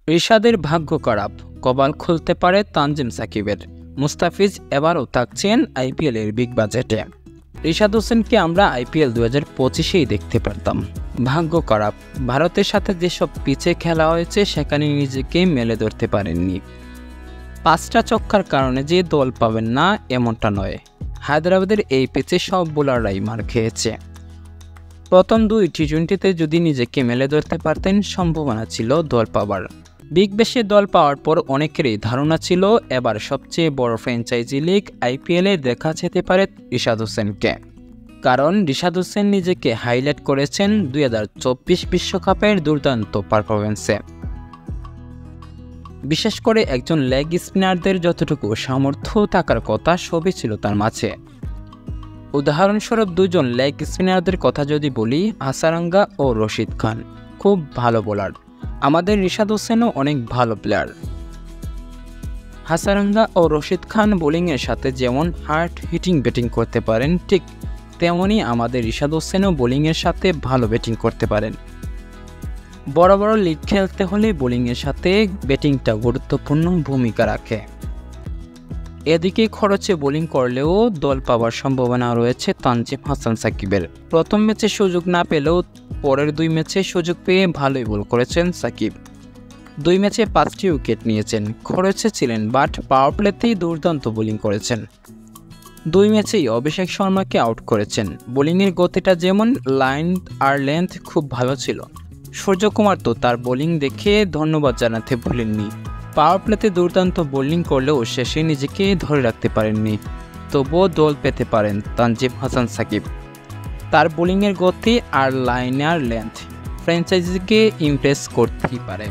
রিশাদের ভাগ্য খারাপ, কপাল খুলতে পারে তানজিম সাকিবের। মুস্তাফিজ এবারও থাকছেন আইপিএলের বিগ বাজেটে। রিশাদ হোসেনকে আমরা আইপিএল 2025-এই দেখতে পারতাম। ভাগ্য খারাপ, ভারতের সাথে যেসব পিচে খেলা হয়েছে সেখানে নিজেকে মেলে ধরতে পারেননি। 5টা ছক্কার কারণে যে দল পাবেন না এমনটা নয়। হায়দ্রাবাদের এই পিচে সব বোলাররাই মার খেয়েছে। প্রথম 2 টি-20তে যদি নিজেকে মেলে ধরতে পারতেন সম্ভাবনা ছিল দল পাবার। বিগ ব্যাশে দল পাওয়ার পর অনেকেরই ধারণা ছিল এবার সবচেয়ে বড় ফ্র্যাঞ্চাইজি লিগ আইপিএলে দেখা যেতে পারে রিশাদ হোসেনকে। কারণ রিশাদ হোসেন নিজেকে হাইলাইট করেছেন 2024 বিশ্বকাপের দুর্দান্ত পারফরম্যান্সে। বিশেষ করে একজন লেগ স্পিনারদের যতটুকু সামর্থ্য থাকার কথা সবই ছিল তার মাঝে। উদাহরণস্বরূপ 2 জন লেগ স্পিনারদের কথা যদি বলি, হাসারাঙ্গা ও রশিদ খান খুব ভালো বোলার। আমাদের রিশাদ হোসেনও অনেক ভালো প্লেয়ার। হাসারাঙ্গা ও রশিদ খান বোলিংয়ের সাথে যেমন হার্ড হিটিং ব্যাটিং করতে পারেন, ঠিক তেমনই আমাদের রিশাদ হোসেনও বোলিংয়ের সাথে ভালো ব্যাটিং করতে পারেন। বড় বড় লিগ খেলতে হলে বোলিংয়ের সাথে ব্যাটিংটা গুরুত্বপূর্ণ ভূমিকা রাখে। এদিকে খরচে বোলিং করলেও দল পাওয়ার সম্ভাবনা রয়েছে তানজিম হাসান সাকিবের। প্রথম ম্যাচে সুযোগ না পেলেও পরের 2 ম্যাচে সুযোগ পেয়ে ভালোই বল করেছেন সাকিব। 2 ম্যাচে 5টি উইকেট নিয়েছেন, খরচে ছিলেন, বাট পাওয়ার প্লেতেই দুর্দান্ত বোলিং করেছেন। 2 ম্যাচেই অভিষেক শর্মাকে আউট করেছেন। বোলিংয়ের গতিটা যেমন লাইন আর লেন্থ খুব ভালো ছিল। সূর্যকুমার তো তার বোলিং দেখে ধন্যবাদ জানাতে ভুলেননি। পাওয়ার প্লেতে দুর্দান্ত বোলিং করলেও শেষে নিজেকে ধরে রাখতে পারেননি। তবুও দল পেতে পারেন তানজিম হাসান সাকিব। তার বোলিংয়ের গতি আর লাইনার লেন্থ ফ্র্যাঞ্চাইজিকে ইমপ্রেস করতেই পারে।